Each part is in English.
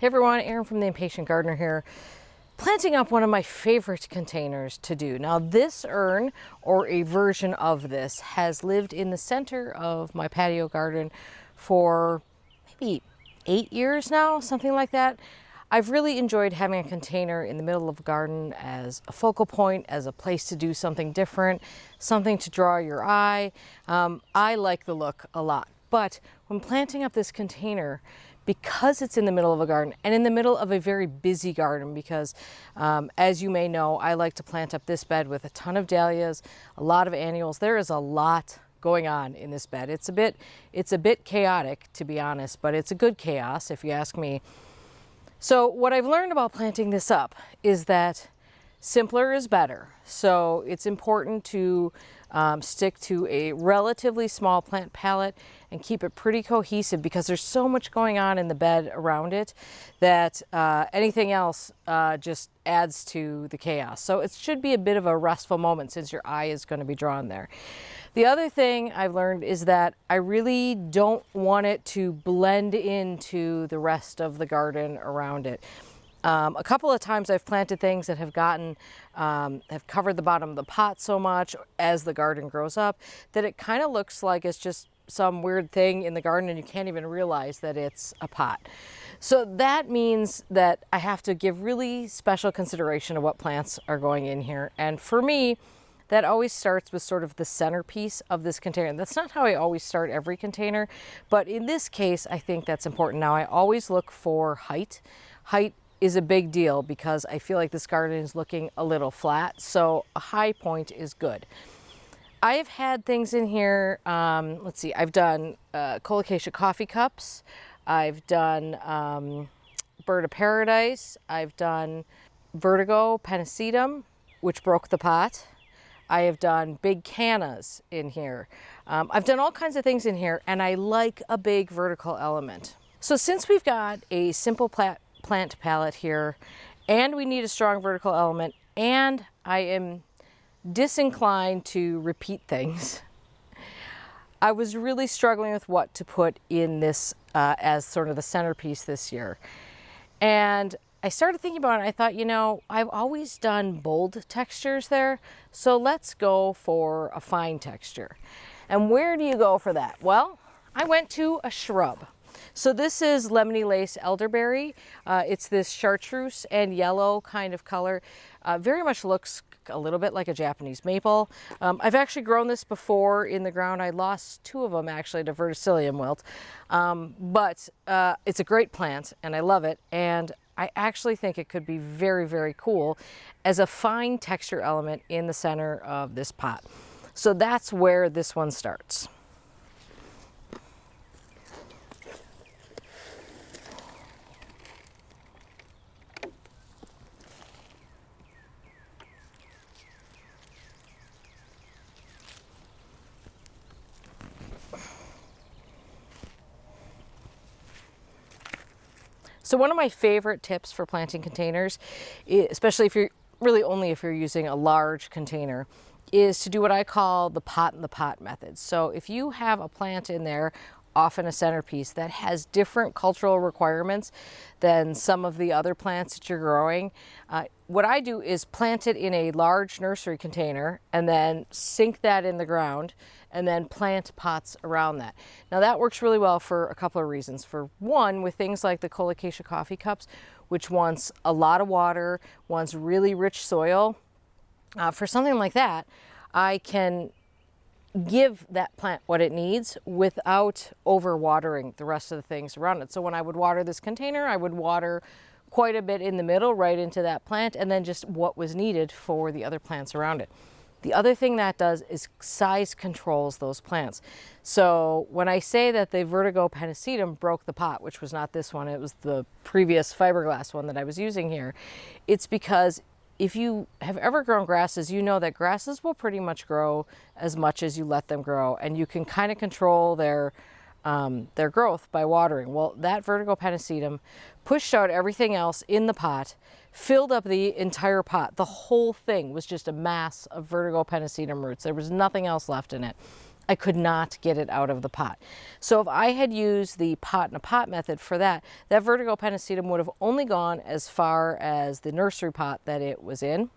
Hey everyone, Erin from the Impatient Gardener here, planting up one of my favorite containers to do. Now this urn, or a version of this, has lived in the center of my patio garden for maybe 8 years now, something like that. I've really enjoyed having a container in the middle of a garden as a focal point, as a place to do something different, something to draw your eye. I like the look a lot, but when planting up this container, because it's in the middle of a garden and in the middle of a very busy garden, because as you may know, I like to plant up this bed with a ton of dahlias, a lot of annuals. There is a lot going on in this bed. It's a bit chaotic, to be honest, but it's a good chaos if you ask me. So what I've learned about planting this up is that simpler is better. So it's important to stick to a relatively small plant palette and keep it pretty cohesive, because there's so much going on in the bed around it that anything else just adds to the chaos. So it should be a bit of a restful moment since your eye is going to be drawn there. The other thing I've learned is that I really don't want it to blend into the rest of the garden around it. A couple of times I've planted things that have covered the bottom of the pot so much as the garden grows up that it kind of looks like it's just some weird thing in the garden and you can't even realize that it's a pot. So that means that I have to give really special consideration of what plants are going in here. And for me, that always starts with sort of the centerpiece of this container. That's not how I always start every container, but in this case, I think that's important. Now, I always look for height. Height is a big deal because I feel like this garden is looking a little flat, so a high point is good. I have had things in here, let's see, I've done colocasia coffee cups, I've done bird of paradise, I've done vertigo pennisetum, which broke the pot. I have done big cannas in here. I've done all kinds of things in here, and I like a big vertical element. So since we've got a simple plant palette here, and we need a strong vertical element, and I am disinclined to repeat things, I was really struggling with what to put in this as sort of the centerpiece this year. And I started thinking about it. I thought, you know, I've always done bold textures there, so let's go for a fine texture. And where do you go for that? Well, I went to a shrub. So this is lemony lace elderberry. It's this chartreuse and yellow kind of color. Very much looks a little bit like a Japanese maple. I've actually grown this before in the ground. I lost 2 of them actually to verticillium wilt. But it's a great plant and I love it. And I actually think it could be very, very cool as a fine texture element in the center of this pot. So that's where this one starts. So one of my favorite tips for planting containers, especially if you're if you're using a large container, is to do what I call the pot in the pot method. So if you have a plant in there, often a centerpiece, that has different cultural requirements than some of the other plants that you're growing, what I do is plant it in a large nursery container and then sink that in the ground and then plant pots around that. Now that works really well for a couple of reasons. For one, with things like the colocasia coffee cups, which wants a lot of water, wants really rich soil, for something like that, I can give that plant what it needs without overwatering the rest of the things around it. So when I would water this container, I would water quite a bit in the middle right into that plant, and then just what was needed for the other plants around it. The other thing that does is size controls those plants. So when I say that the vertigo pennisetum broke the pot, which was not this one, it was the previous fiberglass one that I was using here, it's because if you have ever grown grasses, you know that grasses will pretty much grow as much as you let them grow, and you can kind of control their growth by watering. Well, that vertigo pennisetum pushed out everything else in the pot, filled up the entire pot. The whole thing was just a mass of vertigo pennisetum roots. There was nothing else left in it. I could not get it out of the pot. So if I had used the pot in a pot method for that, that vertigo pennisetum would have only gone as far as the nursery pot that it was in,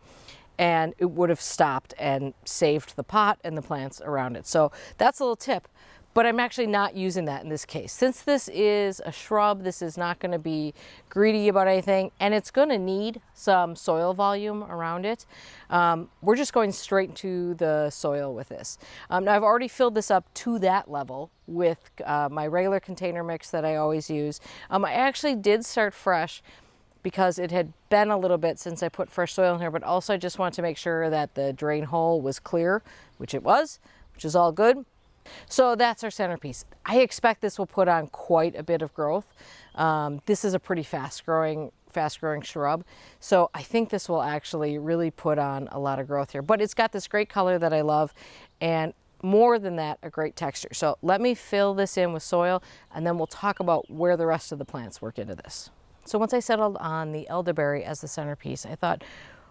and it would have stopped and saved the pot and the plants around it. So that's a little tip, but I'm actually not using that in this case. Since this is a shrub, this is not going to be greedy about anything, and it's going to need some soil volume around it. We're just going straight into the soil with this. Now I've already filled this up to that level with my regular container mix that I always use. I actually did start fresh because it had been a little bit since I put fresh soil in here, but also I just wanted to make sure that the drain hole was clear, which it was, which is all good. So that's our centerpiece. I expect this will put on quite a bit of growth. This is a pretty fast growing shrub. So I think this will actually really put on a lot of growth here, but it's got this great color that I love, and more than that, a great texture. So let me fill this in with soil, and then we'll talk about where the rest of the plants work into this. So once I settled on the elderberry as the centerpiece, I thought,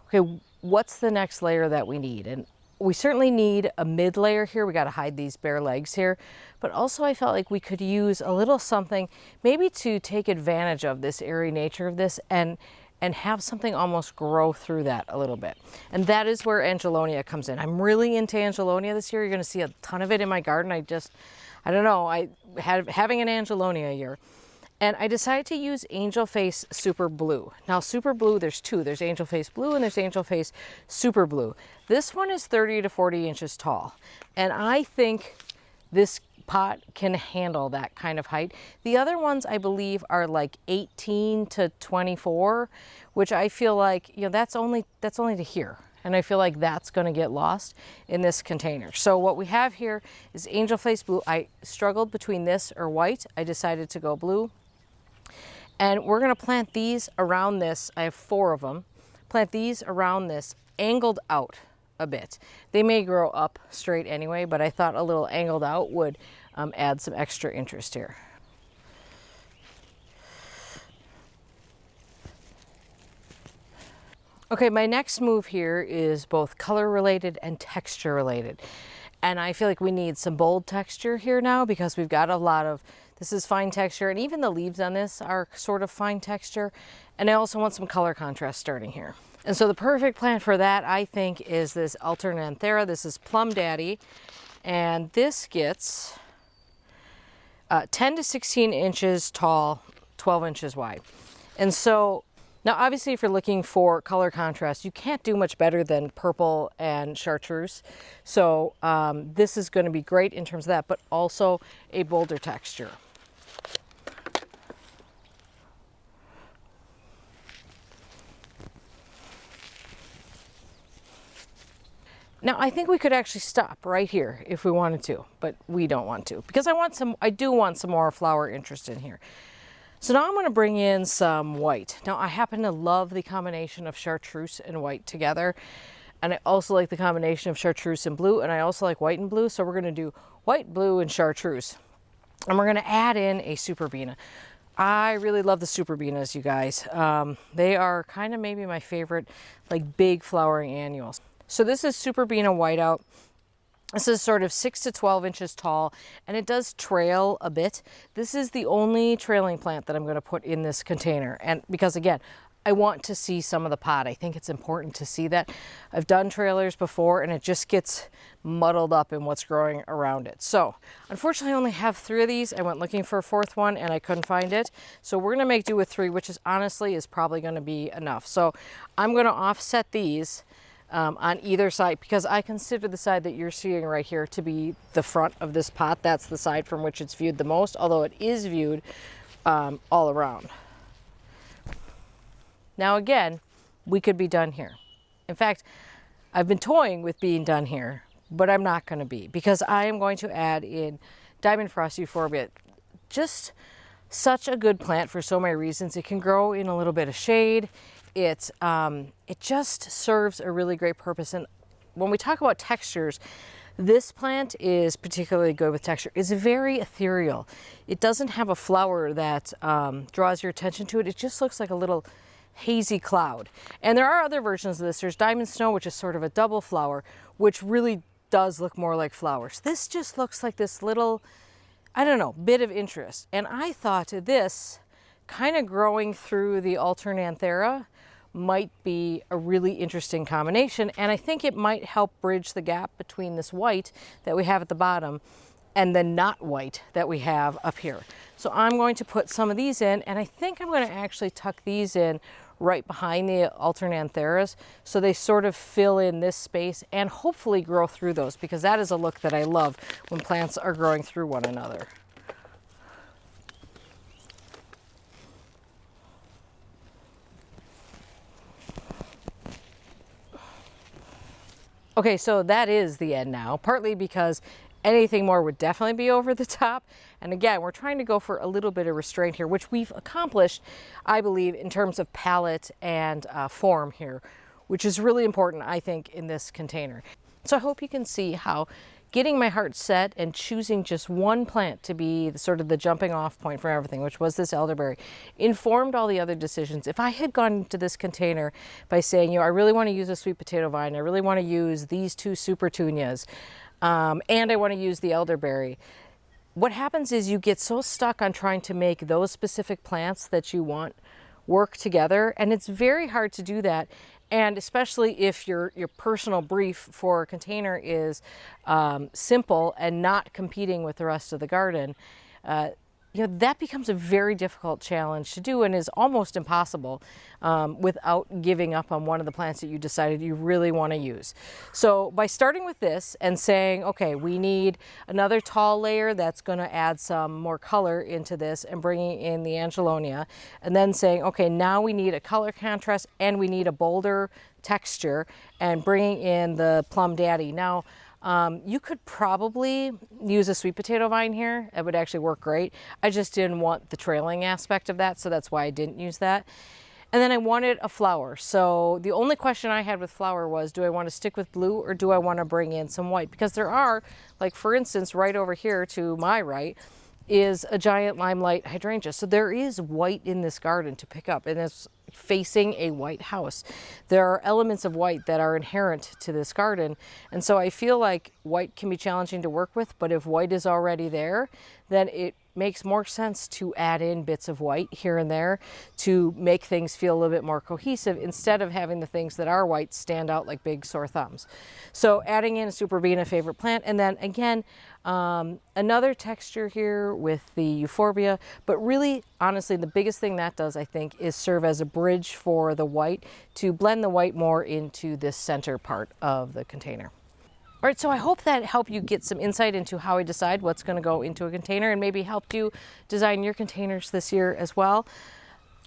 okay, what's the next layer that we need? And we certainly need a mid layer here. We got to hide these bare legs here, but also I felt like we could use a little something maybe to take advantage of this airy nature of this and have something almost grow through that a little bit. And that is where Angelonia comes in. I'm really into Angelonia this year. You're going to see a ton of it in my garden. I don't know, having an Angelonia year. And I decided to use Angel Face Super Blue. Now Super Blue, there's two. There's Angel Face Blue and there's Angel Face Super Blue. This one is 30 to 40 inches tall. And I think this pot can handle that kind of height. The other ones I believe are like 18 to 24, which I feel like, you know, that's only to here. And I feel like that's going to get lost in this container. So what we have here is Angel Face Blue. I struggled between this or white. I decided to go blue. And we're going to plant these around this. I have 4 of them. Plant these around this, angled out a bit. They may grow up straight anyway, but I thought a little angled out would add some extra interest here. Okay, my next move here is both color related and texture related. And I feel like we need some bold texture here now because we've got a lot of, this is fine texture, and even the leaves on this are sort of fine texture. And I also want some color contrast starting here. And so the perfect plant for that, I think, is this Alternanthera. This is Plumdaddy, and this gets 10 to 16 inches tall, 12 inches wide. And so now, obviously, if you're looking for color contrast, you can't do much better than purple and chartreuse. So this is going to be great in terms of that, but also a bolder texture. Now, I think we could actually stop right here if we wanted to, but we don't want to because I do want some more flower interest in here. So now I'm going to bring in some white. Now I happen to love the combination of chartreuse and white together. And I also like the combination of chartreuse and blue, and I also like white and blue. So we're going to do white, blue, and chartreuse. And we're going to add in a Superbeanus. I really love the Superbeanus, you guys. They are kind of maybe my favorite, like big flowering annuals. So this is Superbeanus whiteout. This is sort of 6 to 12 inches tall, and it does trail a bit. This is the only trailing plant that I'm going to put in this container. And because again, I want to see some of the pot. I think it's important to see that. I've done trailers before and it just gets muddled up in what's growing around it. So unfortunately I only have 3 of these. I went looking for a 4th one and I couldn't find it. So we're going to make do with 3, which is honestly is probably going to be enough. So I'm going to offset these on either side because I consider the side that you're seeing right here to be the front of this pot. That's the side from which it's viewed the most, although it is viewed all around. Now again, we could be done here. In fact, I've been toying with being done here, but I'm not going to be because I am going to add in Diamond Frost Euphorbit. Just such a good plant for so many reasons. It can grow in a little bit of shade. It just serves a really great purpose. And when we talk about textures, this plant is particularly good with texture. It's very ethereal. It doesn't have a flower that draws your attention to it. It just looks like a little hazy cloud. And there are other versions of this. There's Diamond Snow, which is sort of a double flower, which really does look more like flowers. This just looks like this little, I don't know, bit of interest. And I thought this kind of growing through the alternanthera might be a really interesting combination. And I think it might help bridge the gap between this white that we have at the bottom and the not white that we have up here. So I'm going to put some of these in, and I think I'm going to actually tuck these in right behind the alternantheras so they sort of fill in this space and hopefully grow through those, because that is a look that I love when plants are growing through one another. Okay, so that is the end now, partly because anything more would definitely be over the top. And again, we're trying to go for a little bit of restraint here, which we've accomplished, I believe, in terms of palette and form here, which is really important, I think, in this container. So I hope you can see how getting my heart set and choosing just one plant to be sort of the jumping off point for everything, which was this elderberry, informed all the other decisions. If I had gone into this container by saying, you know, I really want to use a sweet potato vine, I really want to use these two supertunias, and I want to use the elderberry, what happens is you get so stuck on trying to make those specific plants that you want work together, and it's very hard to do that. And especially if your personal brief for a container is simple and not competing with the rest of the garden, you know, that becomes a very difficult challenge to do and is almost impossible without giving up on one of the plants that you decided you really want to use. So by starting with this and saying, okay, we need another tall layer that's going to add some more color into this, and bringing in the Angelonia, and then saying, okay, now we need a color contrast and we need a bolder texture, and bringing in the Plumdaddy. Now, you could probably use a sweet potato vine here. It would actually work great. I just didn't want the trailing aspect of that, so that's why I didn't use that. And then I wanted a flower. So the only question I had with flower was, do I want to stick with blue or do I want to bring in some white? Because there are, like for instance, right over here to my right is a giant limelight hydrangea. So there is white in this garden to pick up, and it's facing a white house. There are elements of white that are inherent to this garden, and so I feel like white can be challenging to work with, but if white is already there, then it makes more sense to add in bits of white here and there to make things feel a little bit more cohesive, instead of having the things that are white stand out like big sore thumbs. So adding in a Superbeanus favorite plant, and then again, another texture here with the Euphorbia, but really, honestly, the biggest thing that does, I think, is serve as a bridge for the white to blend the white more into this center part of the container. All right, so I hope that helped you get some insight into how I decide what's going to go into a container, and maybe helped you design your containers this year as well.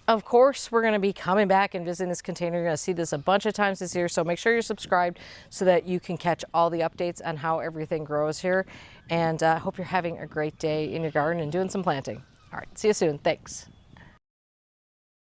Of course, we're going to be coming back and visiting this container. You're going to see this a bunch of times this year, so make sure you're subscribed so that you can catch all the updates on how everything grows here. And I hope you're having a great day in your garden and doing some planting. All right, see you soon. Thanks.